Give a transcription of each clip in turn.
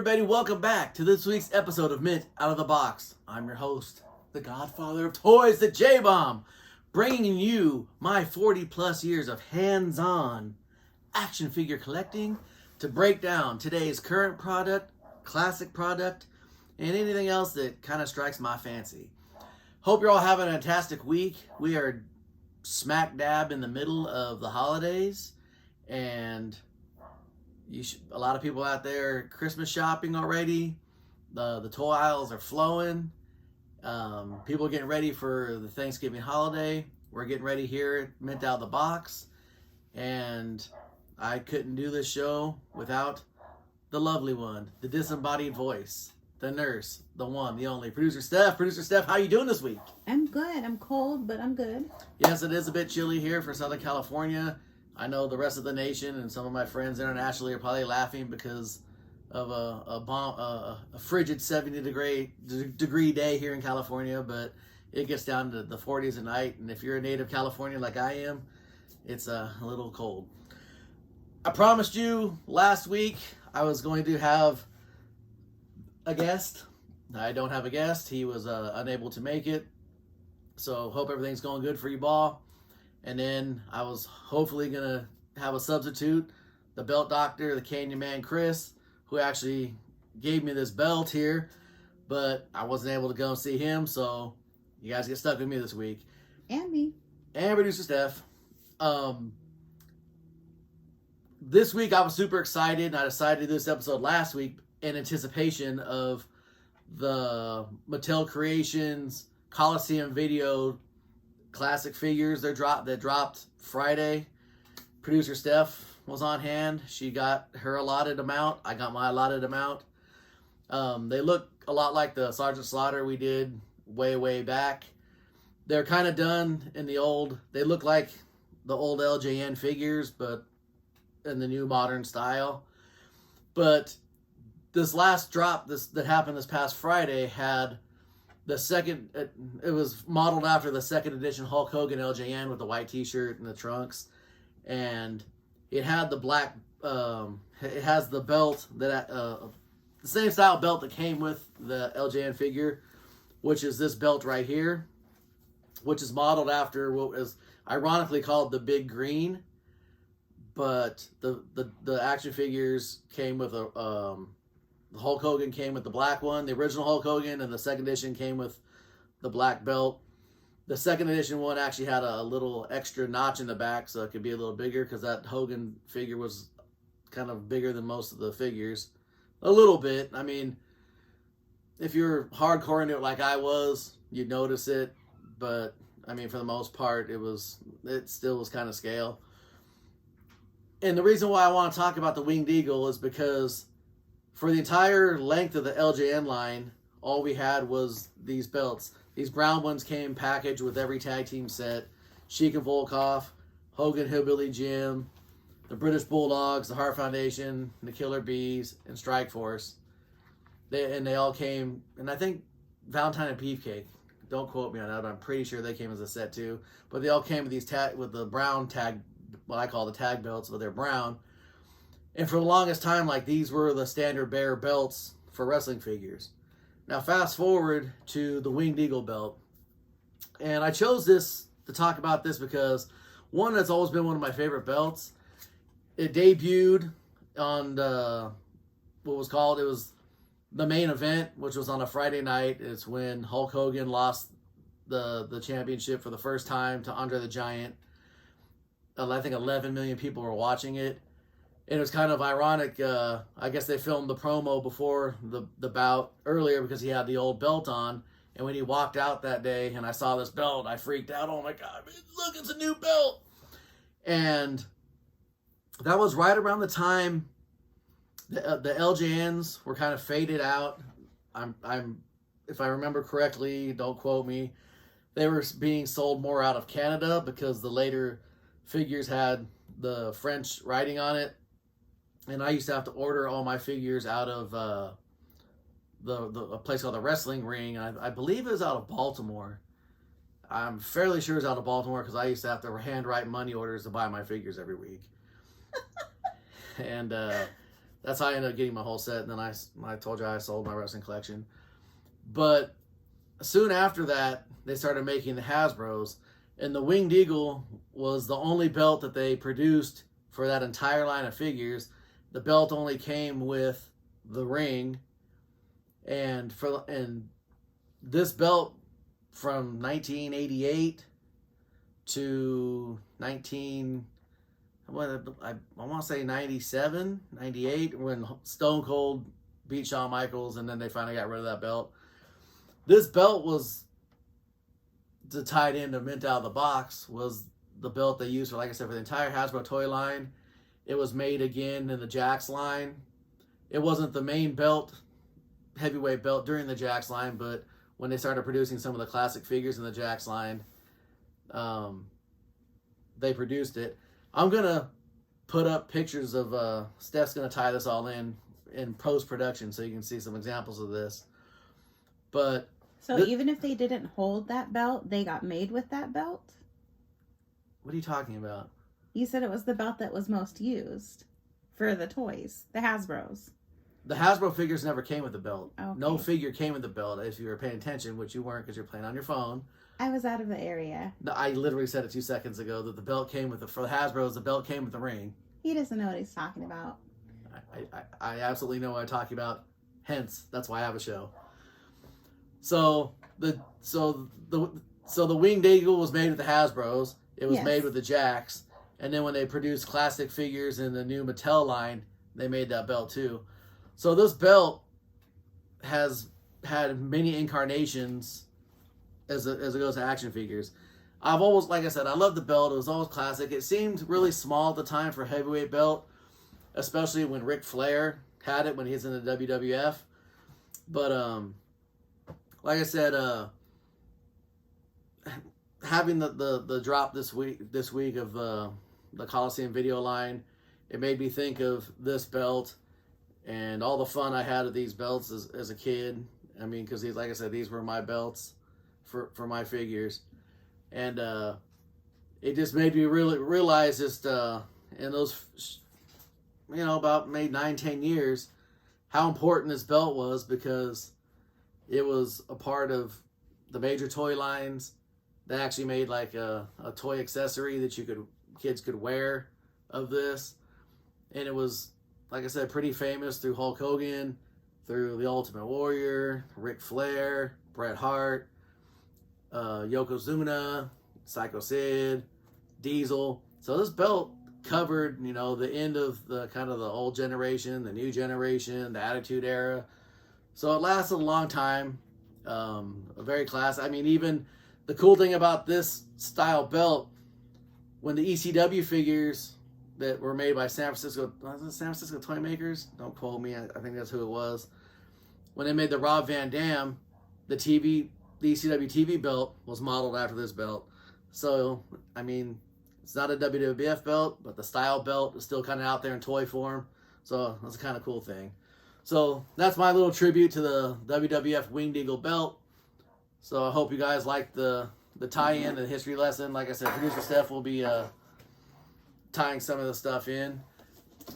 everybody, welcome back to this week's episode of Mint Out of the Box. I'm your host, the godfather of toys, the J-Bomb, bringing you my 40 plus years of hands-on action figure collecting to break down today's current product, classic product, and anything else that kind of strikes my fancy. Hope you're all having a fantastic week. We are smack dab in the middle of the holidays, and a lot of people out there Christmas shopping already. The toy aisles are flowing. People are getting ready for the Thanksgiving holiday. We're getting ready here at Mint Out of the Box. And I couldn't do this show without the lovely one, the disembodied voice, the nurse, the one, the only, Producer Steph. Producer Steph, how you doing this week? I'm good. I'm cold, but I'm good. Yes, it is a bit chilly here for Southern California. I know the rest of the nation and some of my friends internationally are probably laughing because of a frigid 70-degree day here in California, but it gets down to the 40s at night, and if you're a native Californian like I am, it's a little cold. I promised you last week I was going to have a guest. I don't have a guest. He was unable to make it, so hope everything's going good for you, Ball. And then I was hopefully going to have a substitute, the belt doctor, the Canyon Man Chris, who actually gave me this belt here, but I wasn't able to go and see him, so you guys get stuck with me this week. And me. And Producer Steph. This week I was super excited, and I decided to do this episode last week in anticipation of the Mattel Creations Coliseum Video classic figures that dropped Friday. Producer Steph was on hand. She got her allotted amount. I got my allotted amount. They look a lot like the Sergeant Slaughter we did way back. They're kind of done in the old. They look like the old LJN figures, but in the new modern style. But this last drop that happened this past Friday had the second, it was modeled after the second edition Hulk Hogan LJN with the white t-shirt and the trunks. And it had the black, it has the belt that, the same style belt that came with the LJN figure, which is this belt right here, which is modeled after what is ironically called the Big Green. But the action figures came with a, the Hulk Hogan came with the black one, the original Hulk Hogan, and the second edition came with the black belt. The second edition one actually had a little extra notch in the back so it could be a little bigger because that Hogan figure was kind of bigger than most of the figures. A little bit. I mean, if you're hardcore into it like I was, you'd notice it. But, I mean, for the most part, it still was kind of scale. And the reason why I want to talk about the Winged Eagle is because for the entire length of the LJN line, all we had was these belts. These brown ones came packaged with every tag team set. Sheik and Volkov, Hogan, Hillbilly Jim, the British Bulldogs, the Hart Foundation, the Killer Bees, and Strike Force. They all came, and I think Valentine and Beefcake. Don't quote me on that, but I'm pretty sure they came as a set too. But they all came with these with the brown tag, what I call the tag belts, but they're brown. And for the longest time, like, these were the standard bearer belts for wrestling figures. Now, fast forward to the Winged Eagle belt. And I chose this to talk about this because, one, that's always been one of my favorite belts. It debuted on it was the main event, which was on a Friday night. It's when Hulk Hogan lost the championship for the first time to Andre the Giant. I think 11 million people were watching it. And it was kind of ironic. I guess they filmed the promo before the bout earlier because he had the old belt on. And when he walked out that day and I saw this belt, I freaked out. Oh my God, look, it's a new belt. And that was right around the time the LJNs were kind of faded out. I'm if I remember correctly, don't quote me, they were being sold more out of Canada because the later figures had the French writing on it. And I used to have to order all my figures out of a place called the Wrestling Ring. I believe it was out of Baltimore. I'm fairly sure it was out of Baltimore because I used to have to handwrite money orders to buy my figures every week. And that's how I ended up getting my whole set. And then I told you I sold my wrestling collection. But soon after that, they started making the Hasbros. And the Winged Eagle was the only belt that they produced for that entire line of figures. The belt only came with the ring. And this belt from 1988 to I want to say 97, 98, when Stone Cold beat Shawn Michaels, and then they finally got rid of that belt. This belt was tied into Mint Out of the Box, was the belt they used for, like I said, for the entire Hasbro toy line. It was made again in the Jakks line. It wasn't the main belt, heavyweight belt during the Jakks line, but when they started producing some of the classic figures in the Jakks line, they produced it. I'm going to put up pictures of, Steph's going to tie this all in post-production so you can see some examples of this. But so even if they didn't hold that belt, they got made with that belt? What are you talking about? You said it was the belt that was most used for the toys, the Hasbros. The Hasbro figures never came with the belt. Okay. No figure came with the belt, if you were paying attention, which you weren't because you're playing on your phone. I was out of the area. No, I literally said it 2 seconds ago that the belt came with for the Hasbros, the belt came with the ring. He doesn't know what he's talking about. I absolutely know what I'm talking about. Hence, that's why I have a show. So the Winged Eagle was made with the Hasbros. It was made with the Jakks. And then when they produced classic figures in the new Mattel line, they made that belt too. So this belt has had many incarnations as it goes to action figures. I've always, like I said, I love the belt. It was always classic. It seemed really small at the time for a heavyweight belt, especially when Ric Flair had it when he was in the WWF. But like I said, having the drop this week of the Coliseum video line, it made me think of this belt and all the fun I had with these belts as a kid. I mean, because like I said, these were my belts for my figures. And it just made me really realize just in those, about maybe 9-10 years, how important this belt was, because it was a part of the major toy lines. They actually made like a toy accessory that kids could wear of this. And it was, like I said, pretty famous through Hulk Hogan, through the Ultimate Warrior, Ric Flair, Bret Hart, Yokozuna, Psycho Sid, Diesel. So this belt covered, the end of the kind of the old generation, the new generation, the Attitude Era. So it lasted a long time. A very classic. I mean, even the cool thing about this style belt, when the ECW figures that were made by San Francisco Toy Makers, don't quote me, I think that's who it was. When they made the Rob Van Dam, the ECW TV belt was modeled after this belt. So, I mean, it's not a WWF belt, but the style belt is still kind of out there in toy form. So that's a kind of cool thing. So that's my little tribute to the WWF Winged Eagle belt. So I hope you guys liked the tie-in and the history lesson. Like I said, producer Steph will be tying some of the stuff in.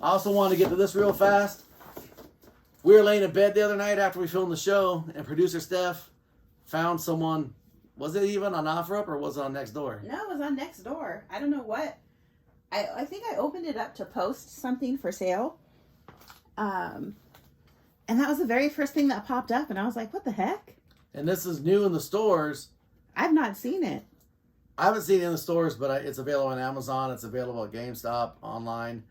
I also want to get to this real fast. We were laying in bed the other night after we filmed the show, and producer Steph found someone. Was it even on OfferUp or was it on Nextdoor? No, it was on Nextdoor. I don't know what. I think I opened it up to post something for sale. And that was the very first thing that popped up, and I was like, what the heck? And this is new in the stores. I've not seen it. I haven't seen it in the stores, but it's available on Amazon. It's available at GameStop online.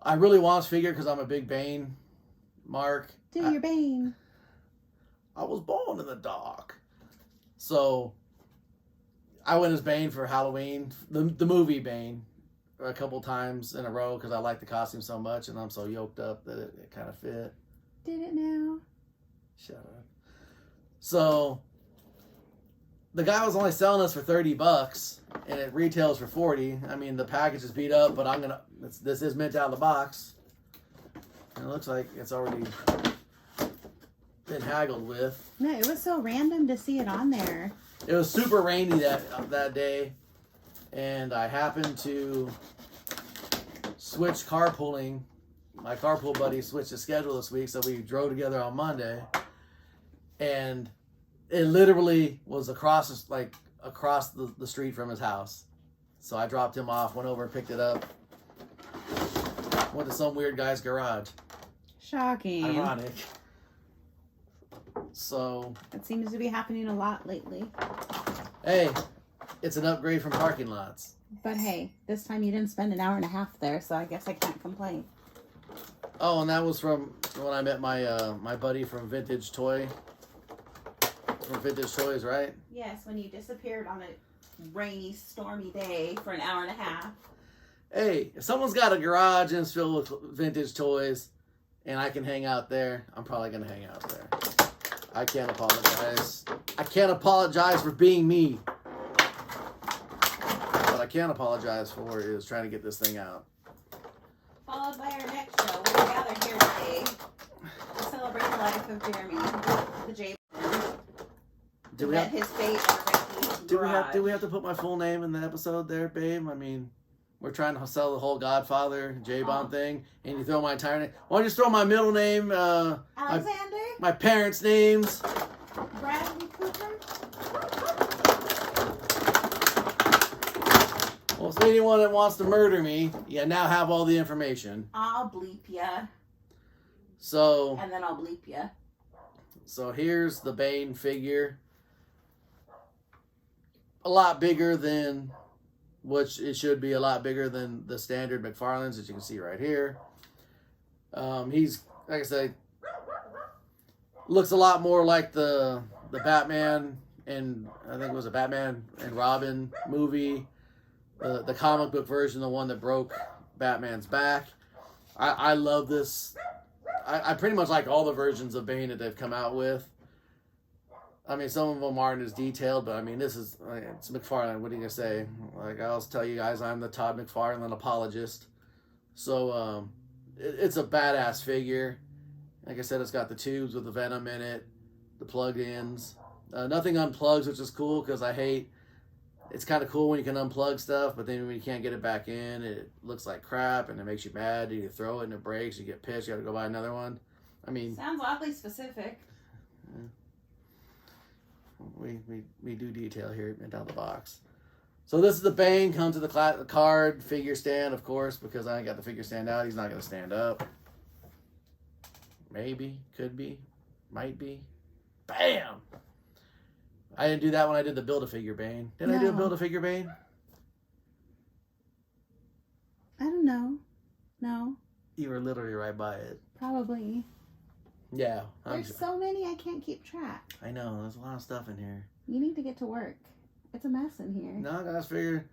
I really want this figure because I'm a big BANE mark. Do your BANE. I was born in the dark. So I went as BANE for Halloween, the movie BANE, a couple times in a row because I like the costume so much, and I'm so yoked up that it kind of fit. Did it now? Shut up. So the guy was only selling us for $30, and it retails for $40. I mean, the package is beat up, but this is mint out of the box. And it looks like it's already been haggled with. No, it was so random to see it on there. It was super rainy that day, and I happened to switch carpooling my carpool buddy switched his schedule this week, so we drove together on Monday, and it literally was across the street from his house. So I dropped him off, went over and picked it up, went to some weird guy's garage. Shocking. Ironic. So it seems to be happening a lot lately. Hey, it's an upgrade from parking lots. But hey, this time you didn't spend an hour and a half there, so I guess I can't complain. Oh, and that was from when I met my my buddy from Vintage Toys, right? Yes, when you disappeared on a rainy, stormy day for an hour and a half. Hey, if someone's got a garage and it's filled with vintage toys and I can hang out there, I'm probably going to hang out there. I can't apologize. I can't apologize for being me. What I can apologize for is trying to get this thing out. Followed by our next show. We're gathered here today to celebrate the life of Jeremy, the J. His fate do we have to put my full name in the episode there, babe? I mean, we're trying to sell the whole Godfather J-Bond thing, and you throw my entire name. Why don't you just throw my middle name, Alexander? My parents' names. Bradley Cooper? Well, if anyone that wants to murder me, you now have all the information. I'll bleep ya. So. And then I'll bleep ya. So here's the BANE figure. A lot bigger than, which it should be a lot bigger than the standard McFarlane's, as you can see right here. He's, like I said, looks a lot more like the Batman, and I think it was a Batman and Robin movie, the comic book version, the one that broke Batman's back. I love this. I pretty much like all the versions of BANE that they've come out with. I mean, some of them aren't as detailed, but I mean, it's McFarlane. What are you gonna say? Like, I'll tell you guys, I'm the Todd McFarlane apologist. So, it's a badass figure. Like I said, it's got the tubes with the Venom in it, the plug-ins. Nothing unplugs, which is cool because I hate. It's kind of cool when you can unplug stuff, but then when you can't get it back in, it looks like crap and it makes you mad. You throw it and it breaks. You get pissed. You got to go buy another one. I mean, sounds oddly specific. Yeah. We do detail here down the box. So this is the BANE. Comes with the card figure stand, of course, because I ain't got the figure stand out. He's not going to stand up. Maybe, could be, might be. Bam! I didn't do that when I did the Build-A-Figure BANE. Did I do a Build-A-Figure BANE? I don't know. No. You were literally right by it. Probably. Yeah. There's so many I can't keep track. I know. There's a lot of stuff in here. You need to get to work. It's a mess in here. No, I just figured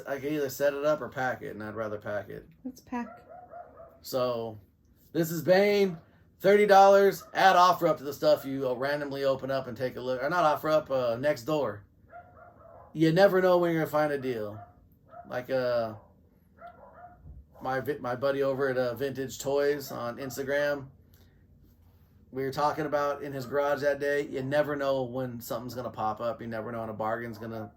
I can either set it up or pack it, and I'd rather pack it. Let's pack. So, this is BANE. $30. Add offer up to the stuff you randomly open up and take a look. Or not offer up, next door. You never know when you're going to find a deal. Like my buddy over at Vintage Toys on Instagram, we were talking about in his garage that day. You never know when something's going to pop up. You never know when a bargain's going to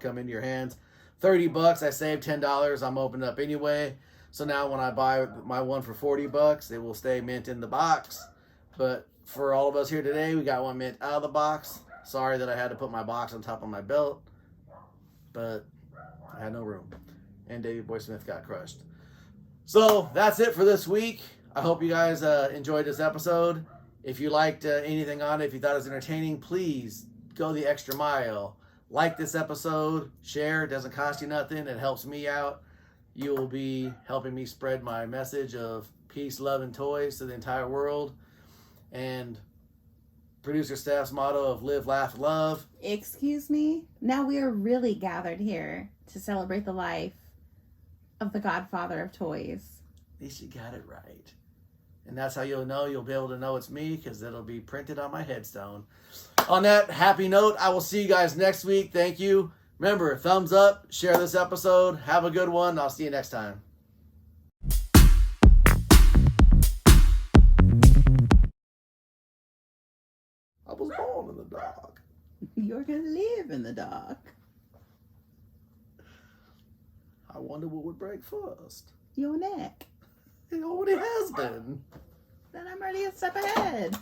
come into your hands. $30. I saved $10. I'm opening up anyway. So now when I buy my one for $40, it will stay mint in the box. But for all of us here today, we got one mint out of the box. Sorry that I had to put my box on top of my belt, but I had no room. And Davey Boy Smith got crushed. So that's it for this week. I hope you guys enjoyed this episode. If you liked anything on it, if you thought it was entertaining, please go the extra mile. Like this episode, share. It doesn't cost you nothing. It helps me out. You will be helping me spread my message of peace, love, and toys to the entire world. And producer staff's motto of live, laugh, love. Excuse me? Now we are really gathered here to celebrate the life of the godfather of toys. At least you got it right. And that's how you'll be able to know it's me, because it'll be printed on my headstone. On that happy note, I will see you guys next week. Thank you. Remember, thumbs up, share this episode. Have a good one. I'll see you next time. I was born in the dark. You're going to live in the dark. I wonder what would break first. Your neck. It already has been. Then I'm already a step ahead.